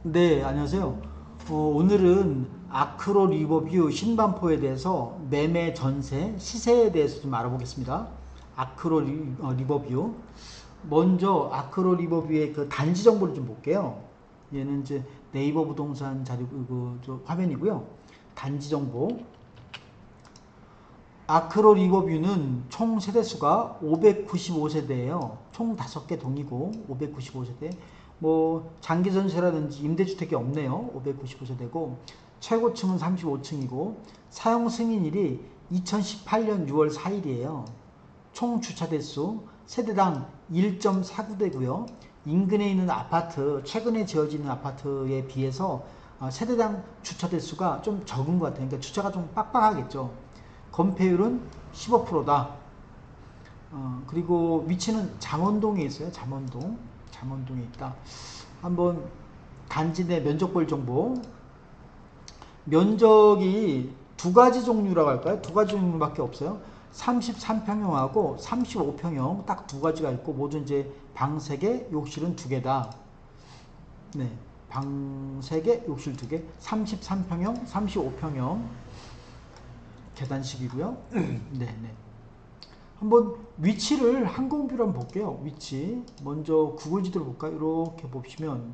네, 안녕하세요. 오늘은 아크로 리버뷰 신반포에 대해서 매매 전세, 시세에 대해서 좀 알아보겠습니다. 아크로 리버뷰. 먼저 아크로 리버뷰의 그 단지 정보를 좀 볼게요. 얘는 이제 네이버 부동산 자료 저 화면이고요. 단지 정보. 아크로 리버뷰는 총 세대수가 595세대예요. 총 5개 동이고 595세대. 뭐 장기 전세라든지 임대주택이 없네요. 595세대고 최고층은 35층이고 사용 승인일이 2018년 6월 4일이에요. 총 주차 대수 세대당 1.49대고요. 인근에 있는 아파트, 최근에 지어지는 아파트에 비해서 세대당 주차 대수가 좀 적은 것 같아요. 그러니까 주차가 좀 빡빡하겠죠. 건폐율은 15%다. 그리고 위치는 잠원동에 있어요. 잠원동에 있다. 한번 단지 내 면적 볼 정보. 면적이 두 가지 종류라고 할까요? 두 가지 종류밖에 없어요. 33평형하고 35평형 딱 두 가지가 있고 모두 이제 방 3개, 욕실은 2개다. 네. 방 3개, 욕실 2개. 33평형, 35평형 계단식이고요. 네, 네. 한번 위치를 항공뷰로 한번 볼게요. 위치 먼저 구글 지도를 볼까요? 이렇게 보시면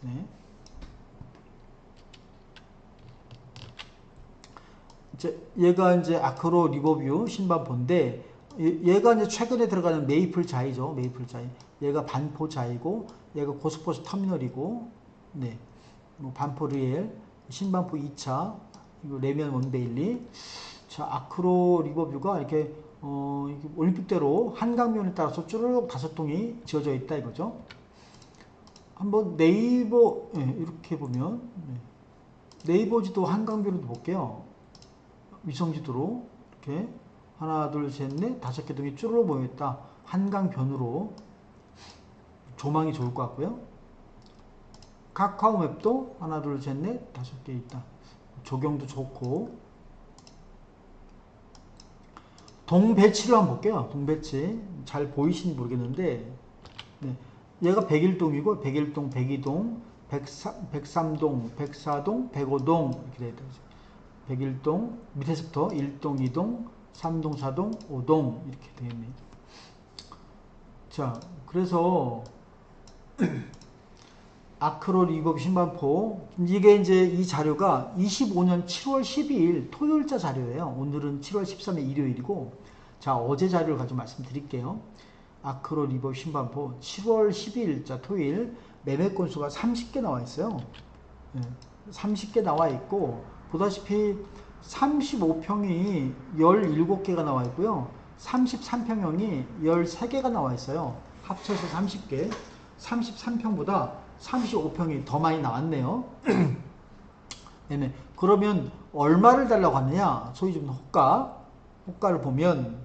네. 얘가 이제 아크로 리버뷰 신반포인데 얘가 이제 최근에 들어가는 메이플자이죠. 메이플자이. 얘가 반포자이고 얘가 고속버스 터미널이고 네. 뭐 반포리엘 신반포 2차 이거 레미안 원베일리. 자, 아크로 리버뷰가 이렇게 이렇게 올림픽대로 한강변에 따라서 쭈르륵 5동이 지어져 있다 이거죠. 한번 네이버 이렇게 보면 네이버 지도 한강변으로 볼게요. 위성 지도로 이렇게 하나 둘셋넷 5개 동이 쭈르륵 모여있다. 한강변으로 조망이 좋을 것 같고요. 카카오맵도 하나 둘셋넷 5개 있다. 조경도 좋고 동배치를 한번 볼게요. 동배치 잘 보이시는지 모르겠는데 네. 얘가 101동이고 101동, 102동, 103동, 104동, 105동 이렇게 되어 있죠. 101동 밑에서부터 1동, 2동, 3동, 4동, 5동 이렇게 되어 있네요. 자, 그래서 아크로 리버브 신반포 이게 이제 이 자료가 25년 7월 12일 토요일자 자료예요. 오늘은 7월 13일 일요일이고 자 어제 자료를 가지고 말씀드릴게요. 아크로 리버브 신반포 7월 12일자 토요일 매매 건수가 30개 나와 있어요. 30개 나와 있고 보다시피 35평이 17개가 나와 있고요. 33평형이 13개가 나와 있어요. 합쳐서 30개. 33평보다 35평이 더 많이 나왔네요. 네네. 그러면 얼마를 달라고 하느냐? 소위 좀 호가를 보면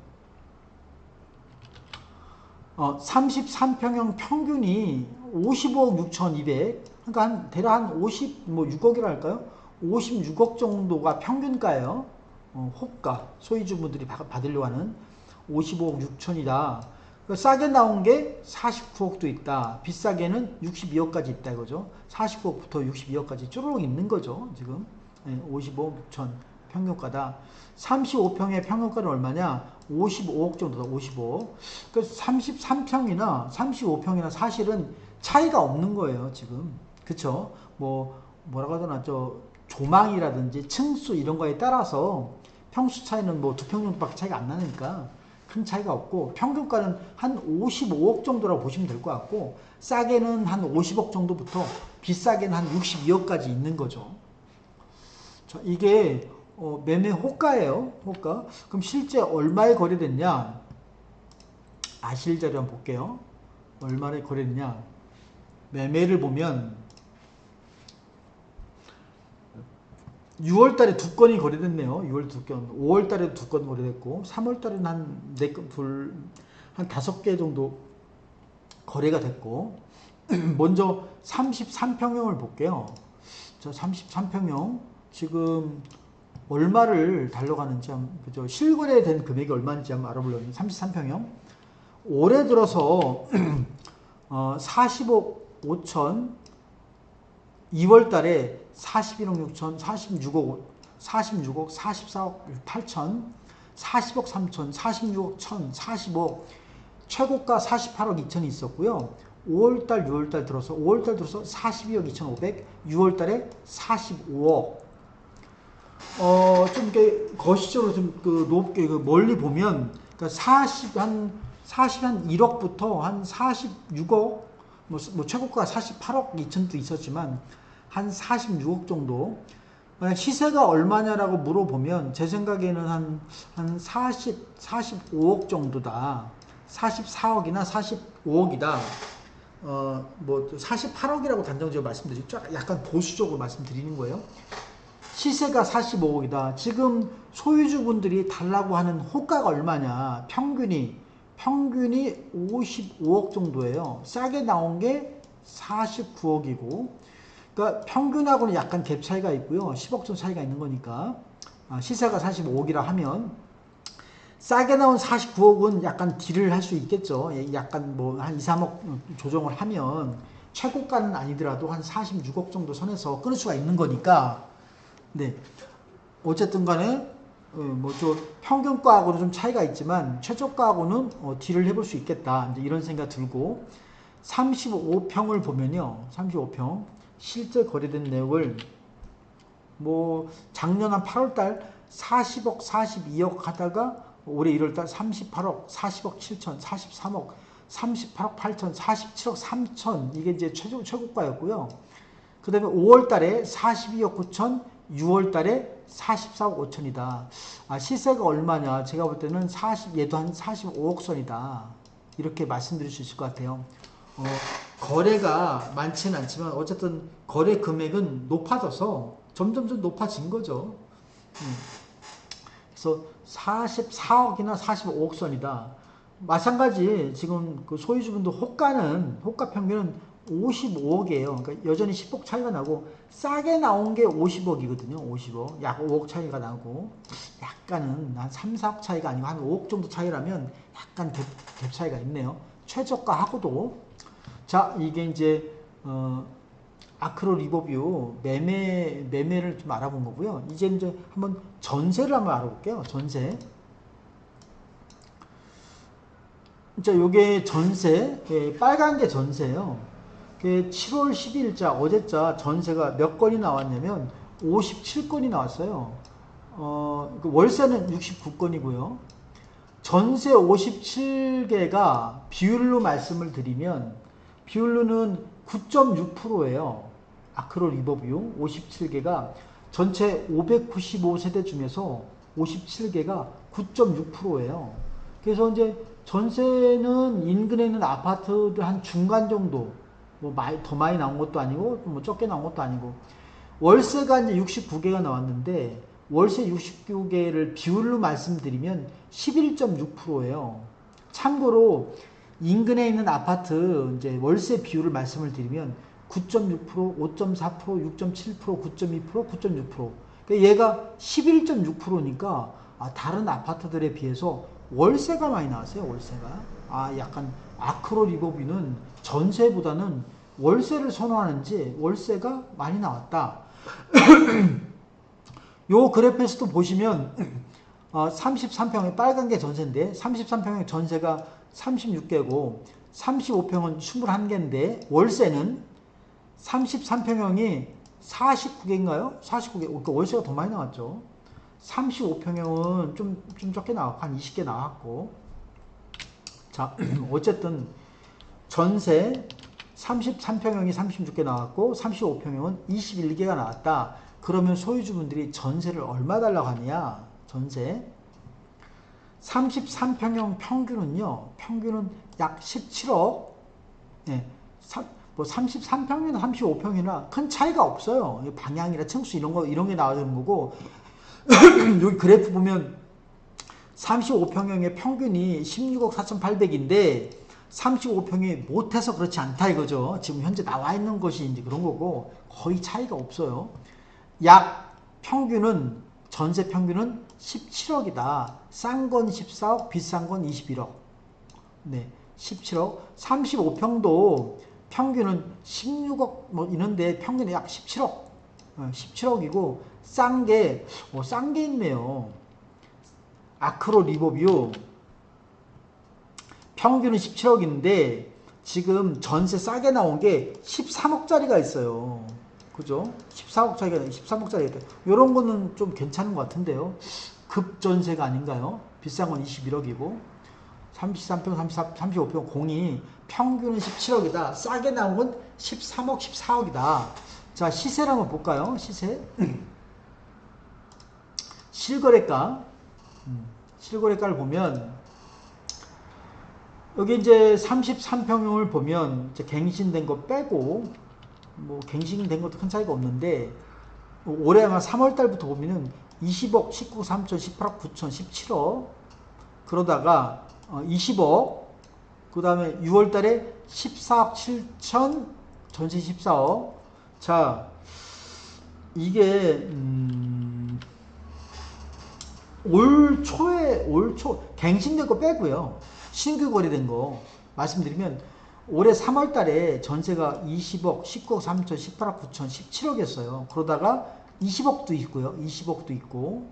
33평형 평균이 55억 6,200. 그러니까 대략 한 6억이랄까요? 56억 정도가 평균가예요. 호가 소유주분들이 받으려고 하는 55억 6천이다. 싸게 나온 게 49억도 있다. 비싸게는 62억까지 있다 이거죠. 49억부터 62억까지 쭈루룩 있는 거죠. 지금 55억 6천 평균가다. 35평의 평균가는 얼마냐? 55억 정도다. 55억. 그러니까 33평이나 35평이나 사실은 차이가 없는 거예요. 지금. 그쵸? 뭐라고 하더나 조망이라든지 층수 이런 거에 따라서 평수 차이는 뭐 2평 정도밖에 차이가 안 나니까 큰 차이가 없고 평균가는 한 55억 정도라고 보시면 될 것 같고 싸게는 한 50억 정도부터 비싸게는 한 62억까지 있는 거죠. 자, 이게 매매 호가예요. 호가. 그럼 실제 얼마에 거래됐냐? 아실 자료 한번 볼게요. 얼마에 거래됐냐? 매매를 보면 6월 달에 2건이 거래됐네요. 6월 2건. 5월 달에도 2건 거래됐고 3월 달에는 한 4건, 한 5개 정도 거래가 됐고 먼저 33평형을 볼게요. 저 33평형 지금 얼마를 달러가는지 그죠? 실거래된 금액이 얼마인지 한번 알아보려면 33평형 올해 들어서 40억 5천 2월 달에 41억 6천, 46억, 44억 8천, 40억 3천, 46억 1천, 45억, 최고가 48억 2천이 있었고요. 5월달, 6월달 들어서 5월달 들어서 42억 2,500, 6월달에 45억. 좀 이렇게 거시적으로 좀 높게 멀리 보면 그러니까 40한 1억부터 한 46억, 뭐 최고가 48억 2천도 있었지만 한 46억 정도. 만약 시세가 얼마냐라고 물어보면 제 생각에는 한 45억 정도다. 44억이나 45억이다. 뭐 48억이라고 단정적으로 말씀드리죠. 약간 보수적으로 말씀드리는 거예요. 시세가 45억이다. 지금 소유주분들이 달라고 하는 호가가 얼마냐? 평균이 55억 정도예요. 싸게 나온 게 49억이고, 그러니까 평균하고는 약간 갭 차이가 있고요. 10억 정 차이가 있는 거니까. 시세가 45억이라 하면 싸게 나온 49억은 약간 딜을 할 수 있겠죠. 약간 뭐 한 2, 3억 조정을 하면 최고가는 아니더라도 한 46억 정도 선에서 끊을 수가 있는 거니까. 네. 어쨌든 간에 뭐 좀 평균가하고는 좀 차이가 있지만 최저가하고는 딜을 해볼 수 있겠다. 이제 이런 생각 들고 35평을 보면요. 35평 실제 거래된 내역을 뭐 작년 한 8월달 40억 42억 하다가 올해 1월달 38억 40억 7천 43억 38억 8천 47억 3천 이게 이제 최고가였고요. 그 다음에 5월달에 42억 9천 6월달에 44억 5천이다. 시세가 얼마냐? 제가 볼 때는 얘도 한 45억 선이다. 이렇게 말씀드릴 수 있을 것 같아요. 거래가 많지는 않지만 어쨌든 거래 금액은 높아져서 점점점 높아진 거죠. 그래서 44억이나 45억 선이다. 마찬가지 지금 그 소유주분도 호가 평균은 55억이에요. 그러니까 여전히 10억 차이가 나고 싸게 나온 게 50억이거든요. 50억. 약 5억 차이가 나고 약간은 한 3, 4억 차이가 아니고 한 5억 정도 차이라면 약간 갭 차이가 있네요. 최저가하고도. 자, 이게 이제 아크로 리버뷰 매매를 좀 알아본 거고요. 이제 한번 전세를 한번 알아볼게요. 전세. 자, 요게 전세, 빨간 게 전세예요. 7월 12일자 어제자 전세가 몇 건이 나왔냐면 57건이 나왔어요. 월세는 69건이고요. 전세 57개가 비율로 말씀을 드리면 비율로는 9.6%예요. 아크로 리버뷰 57개가 전체 595세대 중에서 57개가 9.6%예요. 그래서 이제 전세는 인근에 있는 아파트들 한 중간 정도, 뭐 더 많이 나온 것도 아니고 뭐 적게 나온 것도 아니고, 월세가 이제 69개가 나왔는데 월세 69개를 비율로 말씀드리면 11.6%예요. 참고로 인근에 있는 아파트 이제 월세 비율을 말씀을 드리면 9.6%, 5.4%, 6.7%, 9.2%, 9.6%. 그러니까 얘가 11.6%니까 다른 아파트들에 비해서 월세가 많이 나왔어요. 월세가. 약간 아크로 리버뷰는 전세보다는 월세를 선호하는지 월세가 많이 나왔다. 요 그래프에서도 보시면 33평의 빨간 게 전세인데 33평의 전세가 36개고 35평은 21개인데 월세는 33평형이 49개인가요? 49개. 그러니까 월세가 더 많이 나왔죠. 35평형은 좀 적게 나왔고 한 20개 나왔고. 자, 어쨌든 전세 33평형이 36개 나왔고 35평형은 21개가 나왔다. 그러면 소유주분들이 전세를 얼마 달라고 하느냐? 전세 33평형 평균은 약 17억. 네, 뭐 33평이나 35평이나 큰 차이가 없어요. 방향이나 층수 이런 게 나와야 되는 거고. 여기 그래프 보면 35평형의 평균이 16억 4,800인데 35평이 못해서 그렇지 않다 이거죠. 지금 현재 나와 있는 것이 이제 그런 거고 거의 차이가 없어요. 약 평균은 전세 평균은 17억이다. 싼 건 14억, 비싼 건 21억. 네, 17억. 35평도 평균은 16억 뭐 이런데 평균이 약 17억. 17억이고 싼 게 있네요. 아크로 리버뷰 평균은 17억인데 지금 전세 싸게 나온 게 13억짜리가 있어요. 그죠? 14억짜리가 13억짜리가 있다. 이런 거는 좀 괜찮은 것 같은데요. 급전세가 아닌가요? 비싼 건 21억이고 33평, 34, 35평 공이 평균은 17억이다. 싸게 나온 건 13억, 14억이다. 자, 시세를 한번 볼까요? 시세. 실거래가. 실거래가를 보면 여기 이제 33평형을 보면 이제 갱신된 거 빼고 뭐 갱신된 것도 큰 차이가 없는데 올해 아마 3월달부터 보면은 20억, 19억 3천, 18억 9천, 17억 그러다가 20억 그 다음에 6월달에 14억 7천 전세 14억. 자, 이게 올 초 갱신된 거 빼고요. 신규 거래된 거 말씀드리면 올해 3월 달에 전세가 20억, 19억 3천, 18억 9천, 17억이었어요. 그러다가 20억도 있고요. 20억도 있고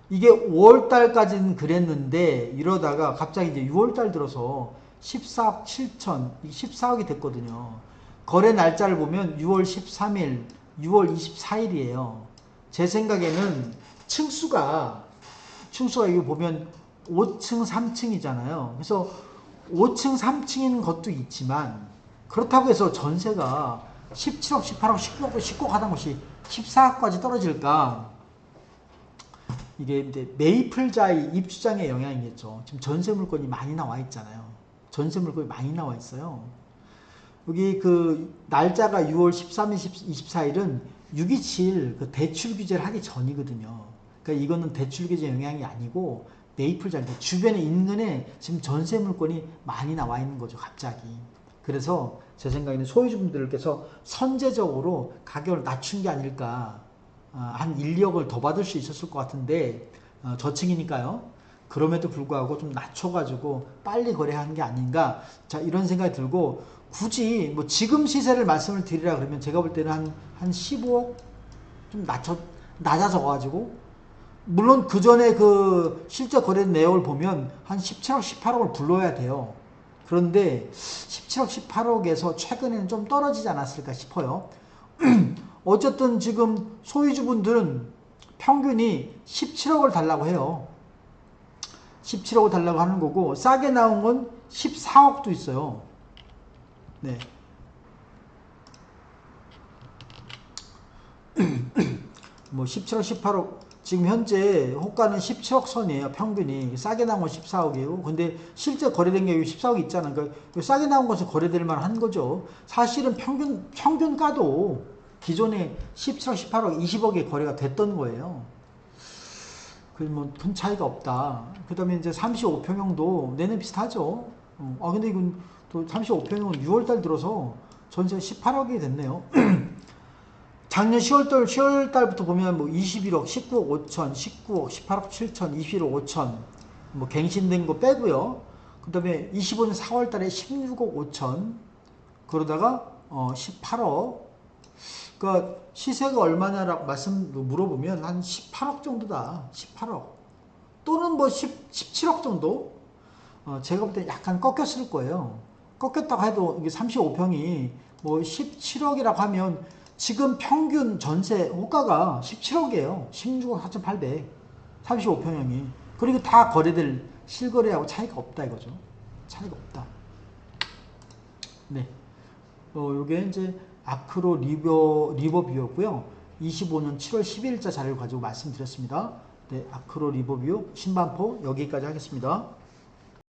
이게 5월 달까지는 그랬는데 이러다가 갑자기 이제 6월 달 들어서 14억 7천, 14억이 됐거든요. 거래 날짜를 보면 6월 13일, 6월 24일이에요. 제 생각에는 층수가 이거 보면 5층, 3층이잖아요. 그래서 5층, 3층인 것도 있지만 그렇다고 해서 전세가 17억, 18억, 19억 하던 것이 14억까지 떨어질까? 이게 이제 매입을자의 입주장의 영향이겠죠. 지금 전세 물건이 많이 나와 있잖아요. 전세 물건이 많이 나와 있어요. 여기 그 날짜가 6월 13일, 24일은 627 그 대출 규제를 하기 전이거든요. 그러니까 이거는 대출 규제 영향이 아니고 매입을자인데 주변에 인근에 지금 전세 물건이 많이 나와 있는 거죠. 갑자기. 그래서 제 생각에는 소유주분들께서 선제적으로 가격을 낮춘 게 아닐까. 한 1, 2억을 더 받을 수 있었을 것 같은데 저층이니까요. 그럼에도 불구하고 좀 낮춰가지고 빨리 거래하는 게 아닌가. 자, 이런 생각이 들고 굳이 뭐 지금 시세를 말씀을 드리라 그러면 제가 볼 때는 한 15억 좀 낮아져 가지고 물론 그 전에 그 실제 거래 내역을 보면 한 17억, 18억을 불러야 돼요. 그런데 17억, 18억에서 최근에는 좀 떨어지지 않았을까 싶어요. 어쨌든 지금 소유주분들은 평균이 17억을 달라고 해요. 17억을 달라고 하는 거고 싸게 나온 건 14억도 있어요. 네. 뭐 17억, 18억 지금 현재 호가는 17억 선이에요. 평균이 싸게 나온 건 14억이에요. 근데 실제 거래된 게 14억이 있잖아요. 그러니까 싸게 나온 것은 거래될 만한 거죠. 사실은 평균가도 기존에 17억, 18억, 20억에 거래가 됐던 거예요. 그래서 뭐 큰 차이가 없다. 그 다음에 이제 35평형도 내내 비슷하죠. 근데 이건 또 35평형은 6월달 들어서 전세 18억이 됐네요. 작년 10월달부터 보면 뭐 21억, 19억 5천, 19억, 18억 7천, 21억 5천, 뭐 갱신된 거 빼고요. 그 다음에 25년 4월달에 16억 5천, 그러다가 18억. 그러니까 시세가 얼마냐라고 물어보면 한 18억 정도다. 18억. 또는 뭐 17억 정도? 제가 볼 때 약간 꺾였을 거예요. 꺾였다고 해도 이게 35평이 뭐 17억이라고 하면 지금 평균 전세 호가가 17억이에요. 16억 4,800. 35평형이. 그리고 다 거래될 실거래하고 차이가 없다 이거죠. 차이가 없다. 네. 요게 이제 아크로 리버뷰였고요. 25년 7월 12일자 자료를 가지고 말씀드렸습니다. 네, 아크로 리버뷰 신반포 여기까지 하겠습니다.